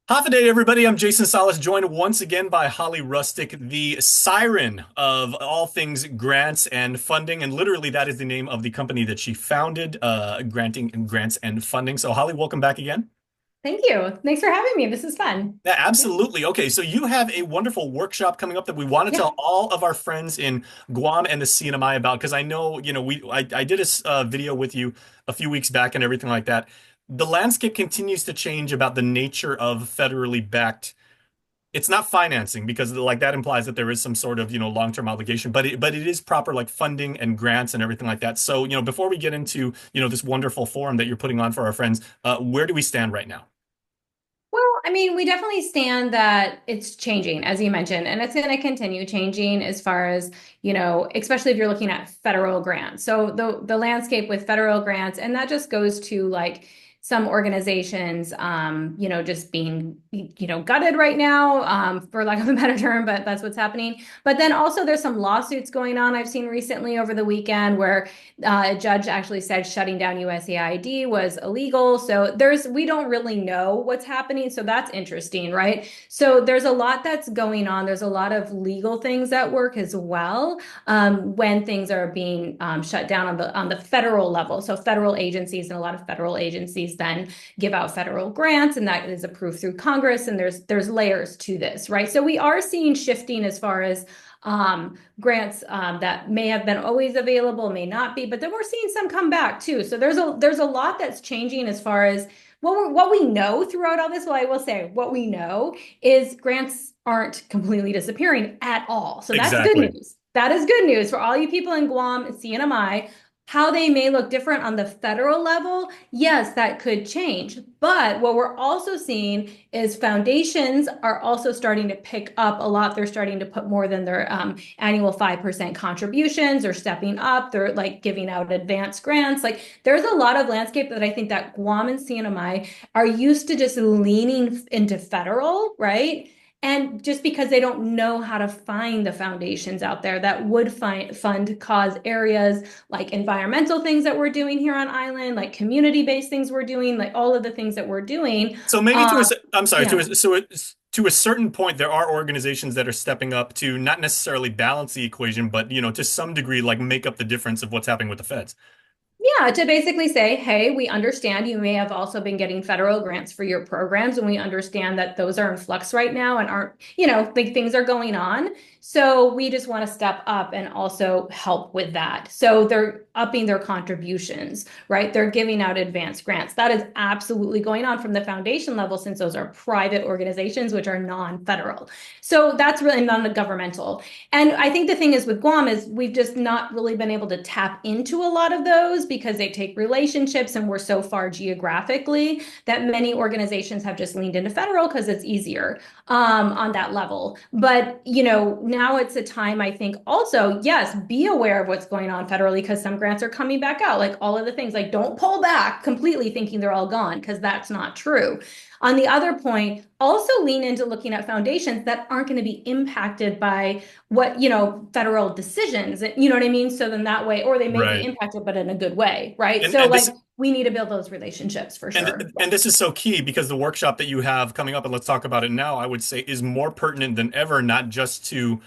Half a day, everybody. I'm Jason Salas, joined once again by Holly Rustick, the siren of all things grants and funding. And literally, that is the name of the company that she founded, granting grants and funding. So, Holly, welcome back again. Thank you. Thanks for having me. This is fun. Yeah, absolutely. Okay, so you have a wonderful workshop coming up that we want to Yeah. tell all of our friends in Guam and the CNMI about because I know, I did a video with you a few weeks back and everything like that. The landscape continues to change about the nature of federally backed. It's not financing because like that implies that there is some sort of, long-term obligation, but it is proper like funding and grants and everything like that. So, before we get into, this wonderful forum that you're putting on for our friends, where do we stand right now? Well, I mean, we definitely stand that it's changing, as you mentioned, and it's going to continue changing as far as, especially if you're looking at federal grants. So the landscape with federal grants, and that just goes to like some organizations, just being, gutted right now, for lack of a better term, but that's what's happening. But then also there's some lawsuits going on I've seen recently over the weekend where a judge actually said shutting down USAID was illegal. So we don't really know what's happening. So that's interesting, right? So there's a lot that's going on. There's a lot of legal things at work as well, when things are being shut down on the federal level. So federal agencies and a lot of federal agencies then give out federal grants, and that is approved through Congress. And there's layers to this, right? So we are seeing shifting as far as grants that may have been always available, may not be, but then we're seeing some come back too. So there's a lot that's changing as far as what we know throughout all this. Well, I will say what we know is grants aren't completely disappearing at all. So that's good Exactly. news. That is good news for all you people in Guam and CNMI. How they may look different on the federal level, yes, that could change. But what we're also seeing is foundations are also starting to pick up a lot. They're starting to put more than their annual 5% contributions. They're stepping up. They're like giving out advanced grants. Like there's a lot of landscape that I think that Guam and CNMI are used to just leaning into federal, right? And just because they don't know how to find the foundations out there that would fund cause areas like environmental things that we're doing here on island, like community-based things we're doing, like all of the things that we're doing. So maybe Um, I'm sorry, yeah. to a certain point, there are organizations that are stepping up to not necessarily balance the equation, but to some degree, like make up the difference of what's happening with the feds. Yeah, to basically say, hey, we understand you may have also been getting federal grants for your programs, and we understand that those are in flux right now and aren't, big things are going on. So we just want to step up and also help with that. So they're upping their contributions, right? They're giving out advanced grants. That is absolutely going on from the foundation level since those are private organizations, which are non-federal. So that's really non-governmental. And I think the thing is with Guam is we've just not really been able to tap into a lot of those because they take relationships and we're so far geographically that many organizations have just leaned into federal because it's easier on that level. But, now it's a time I think also, yes, be aware of what's going on federally because some grants are coming back out, like all of the things, like don't pull back completely thinking they're all gone because that's not true. On the other point, also lean into looking at foundations that aren't going to be impacted by what, federal decisions, you know what I mean? So then that way, or they may be Right. impacted, but in a good way, right? And So and like this we need to build those relationships for and sure. and this is so key because the workshop that you have coming up, and let's talk about it now, I would say is more pertinent than ever, not just to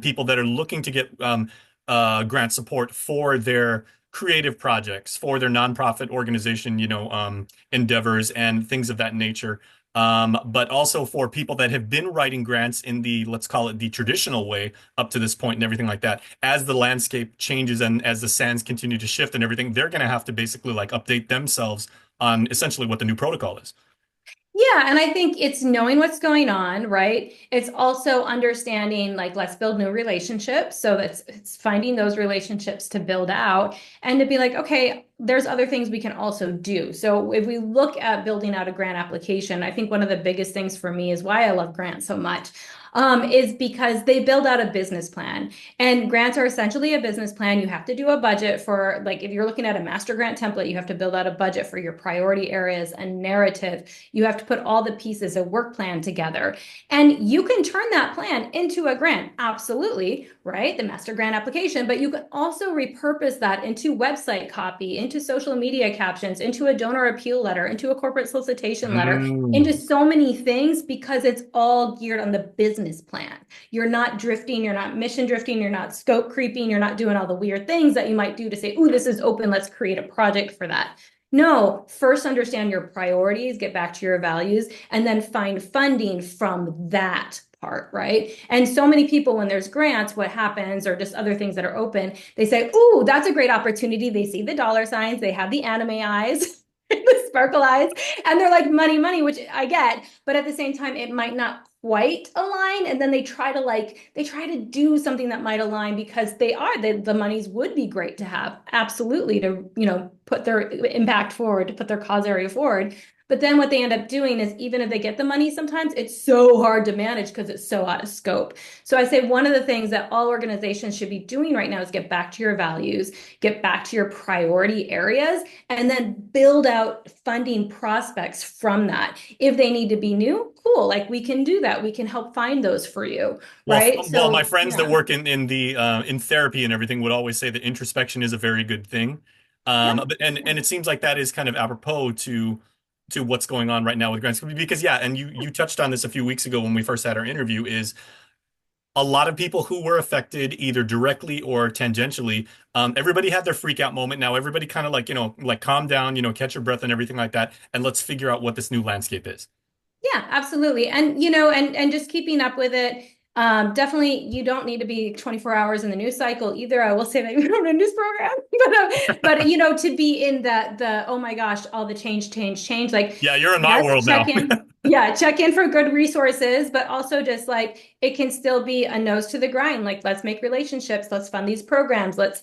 people that are looking to get grant support for their creative projects, for their nonprofit organization, endeavors and things of that nature. But also for people that have been writing grants in the, let's call it the traditional way up to this point and everything like that. As the landscape changes and as the sands continue to shift and everything, they're going to have to basically like update themselves on essentially what the new protocol is. Yeah, and I think it's knowing what's going on, right? It's also understanding like let's build new relationships. So that's it's finding those relationships to build out and to be like, okay, there's other things we can also do. So if we look at building out a grant application, I think one of the biggest things for me is why I love grants so much. Is because they build out a business plan. And grants are essentially a business plan. You have to do a budget for, like, if you're looking at a master grant template, you have to build out a budget for your priority areas and narrative. You have to put all the pieces of work plan together. And you can turn that plan into a grant, absolutely, right? The master grant application, but you can also repurpose that into website copy, into social media captions, into a donor appeal letter, into a corporate solicitation letter, into Mm. so many things because it's all geared on the business plan. You're not drifting, you're not mission drifting, you're not scope creeping, you're not doing all the weird things that you might do to say, "Ooh, this is open, let's create a project for that." No, first understand your priorities, get back to your values, and then find funding from that part, right? And so many people, when there's grants, what happens, or just other things that are open, they say, "Ooh, that's a great opportunity." They see the dollar signs, they have the anime eyes, the sparkle eyes, and they're like, money, money, which I get. But at the same time, it might not quite align. And then they try to do something that might align because the monies would be great to have, absolutely, to, put their impact forward, to put their cause area forward. But then what they end up doing is, even if they get the money, sometimes it's so hard to manage because it's so out of scope. So I say one of the things that all organizations should be doing right now is get back to your values, get back to your priority areas, and then build out funding prospects from that. If they need to be new, cool. Like, we can do that. We can help find those for you, right? Well, my So friends that yeah, work in the in therapy and everything would always say that introspection is a very good thing. yeah, And it seems like that is kind of apropos to what's going on right now with grants because yeah, and you touched on this a few weeks ago when we first had our interview is a lot of people who were affected either directly or tangentially. Everybody had their freak out moment. Now everybody kind of like, like calm down, catch your breath and everything like that, and let's figure out what this new landscape is. yeah, absolutely. And and just keeping up with it. Definitely, you don't need to be 24 hours in the news cycle either. I will say that we don't have a news program, but to be in the oh my gosh, all the change, change, change. Like, Yeah, you're in my yes, world check now. in. Yeah, check in for good resources, but also just like, it can still be a nose to the grind. Like, let's make relationships, let's fund these programs, let's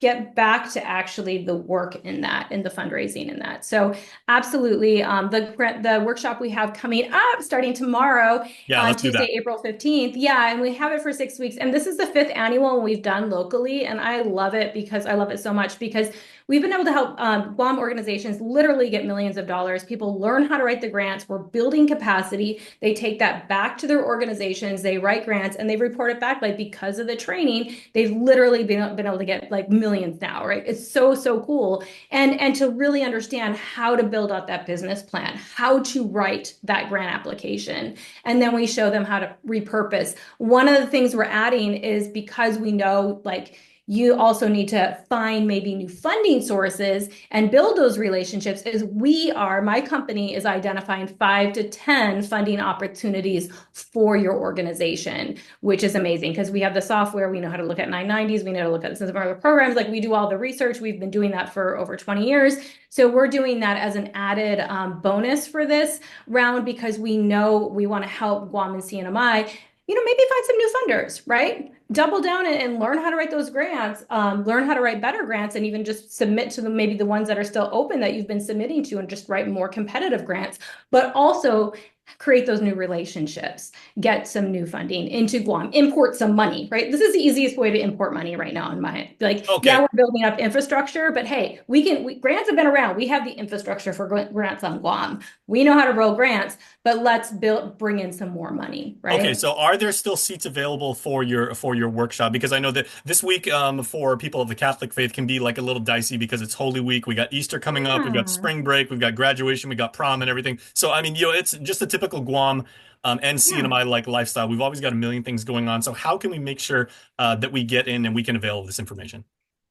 get back to actually the work in that, in the fundraising in that. So absolutely. The workshop we have coming up starting tomorrow Yeah, on let's do Tuesday, that. April 15th. Yeah, and we have it for 6 weeks. And this is the fifth annual one we've done locally. And I love it because I love it so much because we've been able to help Guam organizations literally get millions of dollars. People learn how to write the grants. We're building capacity. They take that back to their organizations. They write grants and they report it back. Like, because of the training, they've literally been able to get like millions now, right? It's so, so cool. And to really understand how to build out that business plan, how to write that grant application. And then we show them how to repurpose. One of the things we're adding is, because we know, like, you also need to find maybe new funding sources and build those relationships, is my company is identifying 5 to 10 funding opportunities for your organization, which is amazing because we have the software, we know how to look at 990s, we know how to look at some of our other programs, like, we do all the research, we've been doing that for over 20 years. So we're doing that as an added bonus for this round, because we know we want to help Guam and CNMI, maybe find some new funders, right? Double down and learn how to write those grants, learn how to write better grants, and even just submit to them, maybe the ones that are still open that you've been submitting to, and just write more competitive grants, but also create those new relationships, get some new funding into Guam, import some money, right? This is the easiest way to import money right now in my, like, yeah, Okay. we're building up infrastructure, but hey, grants have been around. We have the infrastructure for grants on Guam. We know how to roll grants, but let's bring in some more money, Okay, right? so are there still seats available for your workshop? Because I know that this week, for people of the Catholic faith can be like a little dicey because it's Holy Week. We got Easter coming up, we've got Yeah. spring break, we've got graduation, we got prom and everything. So I mean, it's just a typical Guam and Yeah. CNMI like lifestyle. We've always got a million things going on. So how can we make sure that we get in and we can avail of this information?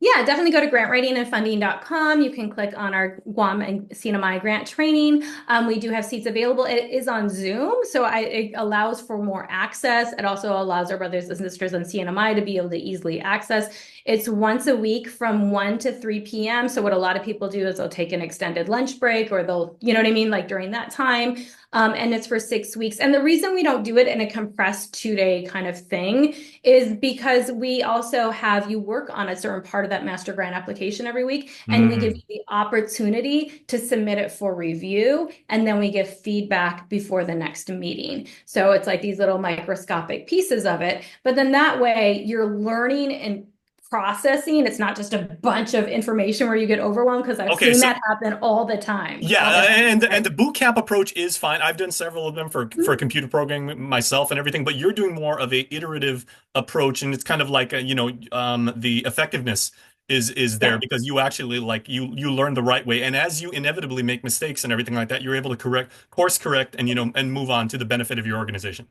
Yeah, definitely go to grantwritingandfunding.com. You can click on our Guam and CNMI grant training. We do have seats available. It is on Zoom, so it allows for more access. It also allows our brothers and sisters on CNMI to be able to easily access. It's once a week from 1 to 3 p.m. So what a lot of people do is they'll take an extended lunch break, or they'll, you know what I mean, like, during that time. And it's for 6 weeks. And the reason we don't do it in a compressed 2-day kind of thing is because we also have you work on a certain part of that master grant application every week, and we give Mm. you the opportunity to submit it for review, and then we give feedback before the next meeting. So it's like these little microscopic pieces of it, but then that way you're learning and processing. It's not just a bunch of information where you get overwhelmed, because I've Okay, seen so that happen all the time, yeah, all the time, and right? the boot camp approach is fine. I've done several of them for Mhm. computer programming myself and everything, but you're doing more of a iterative approach, and it's kind of like the effectiveness is there Yeah. because you actually like you learn the right way. And as you inevitably make mistakes and everything like that, you're able to course correct and and move on to the benefit of your organization.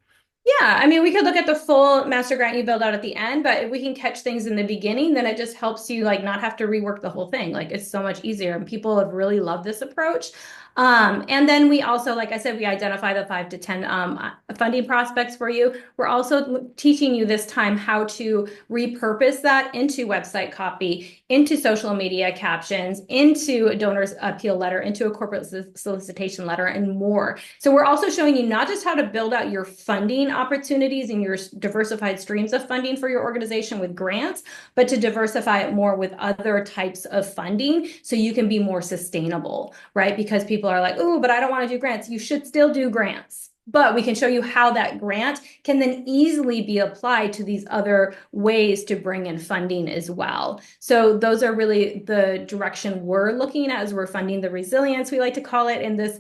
Yeah, I mean, we could look at the full master grant you build out at the end, but if we can catch things in the beginning, then it just helps you like not have to rework the whole thing. Like it's so much easier, and people have really loved this approach. And then we also, like I said, we identify the 5 to 10 funding prospects for you. We're also teaching you this time how to repurpose that into website copy, into social media captions, into a donor's appeal letter, into a corporate solicitation letter, and more. So we're also showing you not just how to build out your funding opportunities and your diversified streams of funding for your organization with grants, but to diversify it more with other types of funding so you can be more sustainable, right? Because people are like, oh, but I don't want to do grants. You should still do grants. But we can show you how that grant can then easily be applied to these other ways to bring in funding as well. So those are really the direction we're looking at as we're funding the resilience, we like to call it, in this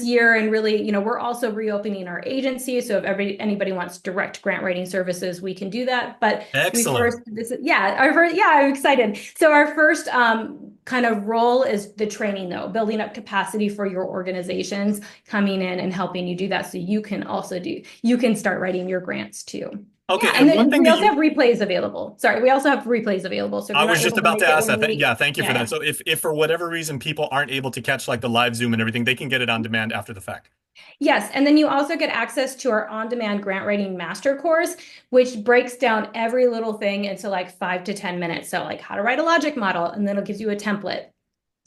year. And really, we're also reopening our agency. So if anybody wants direct grant writing services, we can do that. But Excellent. I'm excited. So our first kind of role is the training, though, building up capacity for your organizations, coming in and helping you do that, so you can start writing your grants too. Okay, Yeah, and and one then thing we that also you have replays available. Sorry, we also have replays available. So if I you're was not just able to about make to it ask one that. week, Yeah, thank you for yeah. that. So if for whatever reason people aren't able to catch like the live Zoom and everything, they can get it on demand after the fact. Yes, and then you also get access to our on-demand grant writing master course, which breaks down every little thing into like 5 to 10 minutes. So like how to write a logic model, and then it gives you a template.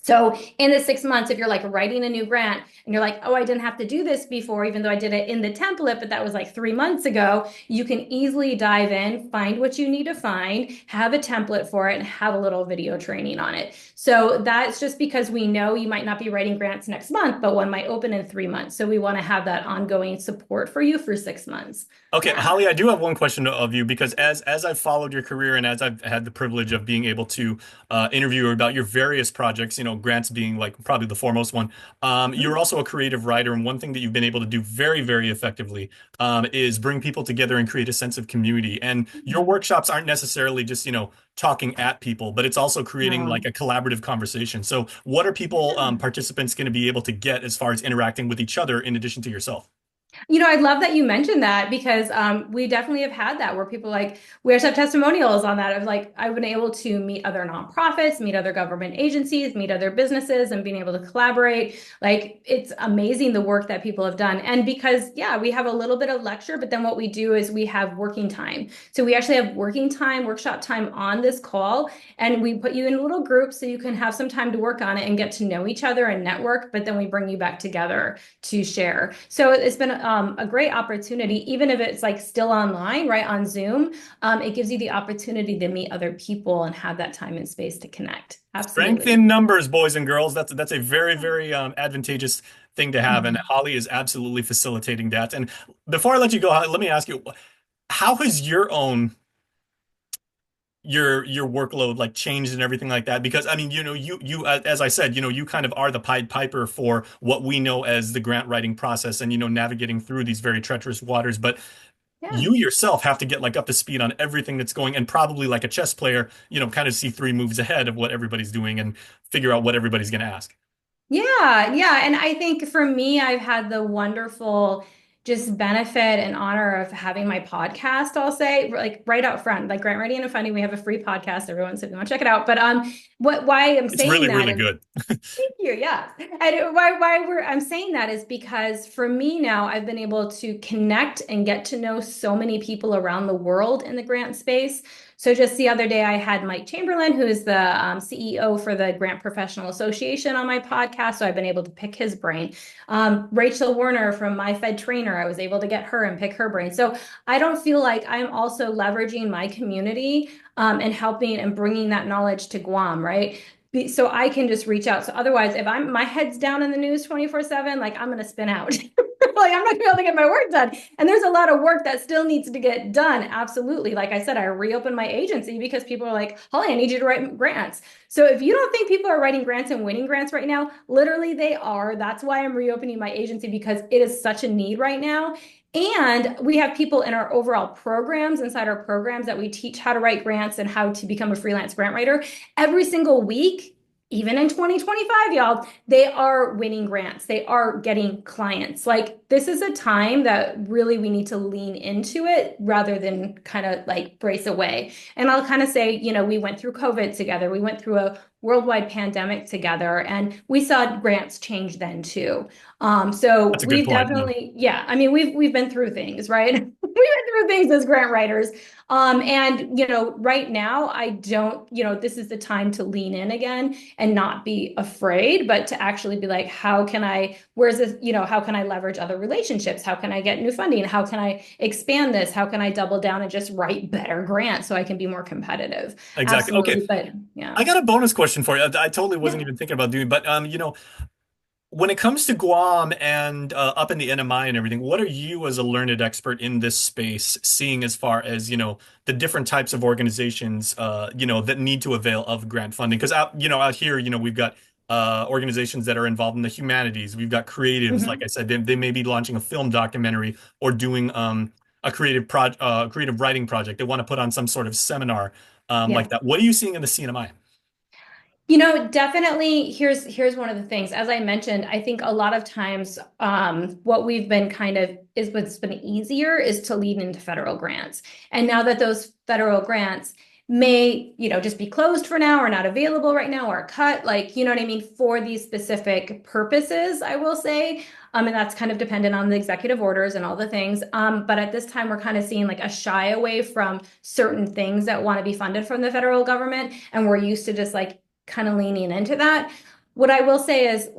So in the 6 months, if you're like writing a new grant and you're like, oh, I didn't have to do this before, even though I did it in the template, but that was like 3 months ago, you can easily dive in, find what you need to find, have a template for it, and have a little video training on it. So that's just because we know you might not be writing grants next month, but one might open in 3 months. So we want to have that ongoing support for you for 6 months. Okay, Yeah. Holly, I do have one question of you because as I've followed your career and as I've had the privilege of being able to interview you about your various projects, grants being like probably the foremost one, you're also a creative writer, and one thing that you've been able to do very, very effectively is bring people together and create a sense of community. And your workshops aren't necessarily just, talking at people, but it's also creating like No. a collaborative conversation. So, what are people, participants, going to be able to get as far as interacting with each other in addition to yourself? I love that you mentioned that because we definitely have had that where people like, we also have testimonials on that of like, I've been able to meet other nonprofits, meet other government agencies, meet other businesses, and being able to collaborate. Like, it's amazing the work that people have done. And because, yeah, we have a little bit of lecture, but then what we do is we have working time. So we actually have working time, workshop time on this call, and we put you in little groups so you can have some time to work on it and get to know each other and network, but then we bring you back together to share. So it's been a great opportunity, even if it's like still online, right, on Zoom. It gives you the opportunity to meet other people and have that time and space to connect. Strength Absolutely. in numbers, boys and girls. That's a very, very advantageous thing to have, and Mhm. Holly is absolutely facilitating that. And before I let you go, Holly, let me ask you, how has your workload like changed and everything like that? Because I mean, you as I said, you kind of are the Pied Piper for what we know as the grant writing process, and navigating through these very treacherous waters. But Yeah. you yourself have to get like up to speed on everything that's going, and probably like a chess player, kind of see 3 moves ahead of what everybody's doing and figure out what everybody's going to ask. Yeah, yeah. And I think for me, I've had the wonderful just benefit and honor of having my podcast, I'll say, like right out front, like Grant Writing and Funding, we have a free podcast, everyone, so if you want to check it out. But why I'm It's saying really, that really is good. thank you. Yeah. And I'm saying that is because for me now, I've been able to connect and get to know so many people around the world in the grant space. So just the other day, I had Mike Chamberlain, who is the CEO for the Grant Professional Association, on my podcast. So I've been able to pick his brain. Rachel Warner from My Fed Trainer, I was able to get her and pick her brain. So I don't feel like I'm also leveraging my community and helping and bringing that knowledge to Guam, right? So I can just reach out. So otherwise, if my head's down in the news 24/7, like I'm gonna spin out. Like I'm not gonna be able to get my work done. And there's a lot of work that still needs to get done. Absolutely. Like I said, I reopened my agency because people are like, Holly, I need you to write grants. So if you don't think people are writing grants and winning grants right now, literally they are. That's why I'm reopening my agency, because it is such a need right now. And we have people in our overall programs, inside our programs, that we teach how to write grants and how to become a freelance grant writer. Every single week, even in 2025, y'all, they are winning grants. They are getting clients. Like, this is a time that really we need to lean into it rather than kind of like brace away. And I'll kind of say, we went through COVID together. We went through a worldwide pandemic together, and we saw grants change then too. So That's a good we've point. Yeah. definitely, yeah, I mean, we've been through things, right? We've been through things as grant writers. And right now, I don't, this is the time to lean in again and not be afraid, but to actually be like, where's this, how can I leverage other relationships? How can I get new funding? How can I expand this? How can I double down and just write better grants so I can be more competitive? Exactly. Okay. Absolutely. But yeah. I got a bonus question for you. I totally wasn't Yeah. even thinking about doing, but when it comes to Guam and up in the NMI and everything, what are you as a learned expert in this space seeing as far as, the different types of organizations, that need to avail of grant funding? Because out here, we've got organizations that are involved in the humanities. We've got creatives, like I Mhm. said, they may be launching a film documentary or doing a creative writing project. They want to put on some sort of seminar like Yeah. that. What are you seeing in the CNMI? Definitely here's one of the things. As I mentioned, I think a lot of times what we've been kind of is what's been easier is to lead into federal grants. And now that those federal grants may, just be closed for now or not available right now or cut, like, you know what I mean, for these specific purposes, I will say. And that's kind of dependent on the executive orders and all the things. But at this time, we're kind of seeing like a shy away from certain things that want to be funded from the federal government. And we're used to just like kind of leaning into that. What I will say is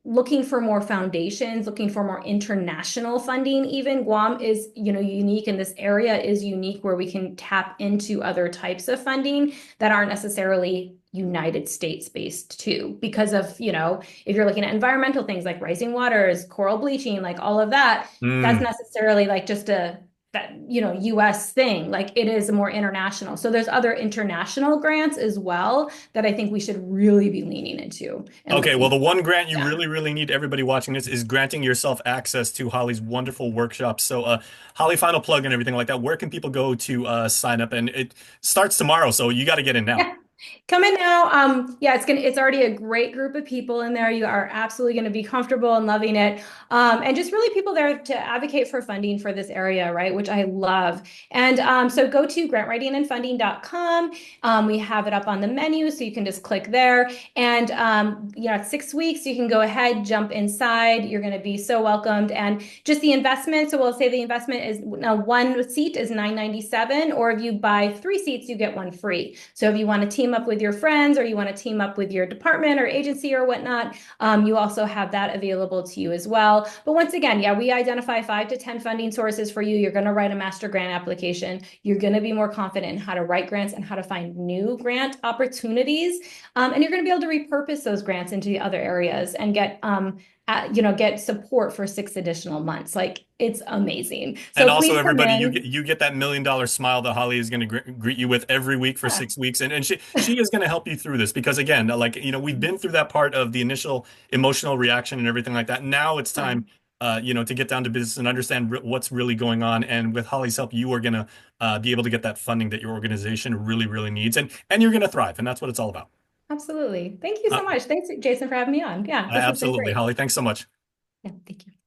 looking for more foundations, looking for more international funding. Even Guam is, unique, and this area is unique where we can tap into other types of funding that aren't necessarily United States based too, because of, if you're looking at environmental things like rising waters, coral bleaching, like all of that, that's Mm. necessarily like just US thing. Like, it is more international. So there's other international grants as well that I think we should really be leaning into and Okay, well, looking the for. one grant you Yeah. really, really need everybody watching this is granting yourself access to Holly's wonderful workshops. So, Holly, final plug and everything like that. Where can people go to sign up? And it starts tomorrow, so you got to get in now. Yeah. Come in now. Yeah, it's already a great group of people in there. You are absolutely going to be comfortable and loving it. And just really people there to advocate for funding for this area, right? Which I love. And so go to grantwritingandfunding.com. We have it up on the menu, so you can just click there. And it's 6 weeks. You can go ahead, jump inside. You're going to be so welcomed. And just the investment. So we'll say the investment is now one seat is $9.97, or if you buy 3 seats, you get one free. So if you want to team up with your friends, or you want to team up with your department or agency or whatnot, you also have that available to you as well. But once again, yeah, we identify 5 to 10 funding sources for you. You're going to write a master grant application. You're going to be more confident in how to write grants and how to find new grant opportunities. And you're going to be able to repurpose those grants into the other areas and get support for 6 additional months. Like, it's amazing. And So also, please come everybody, in. you get that $1 million smile that Holly is going to greet you with every week for 6 weeks, and she is going to help you through this because again, like we've been through that part of the initial emotional reaction and everything like that. Now it's Yeah, time, to get down to business and understand what's really going on. And with Holly's help, you are going to be able to get that funding that your organization really, really needs, and you're going to thrive, and that's what it's all about. absolutely. Thank you Uh, so much. Thanks, Jason, for having me on. Yeah, this has been absolutely, great. Holly. Thanks so much. Yeah, thank you.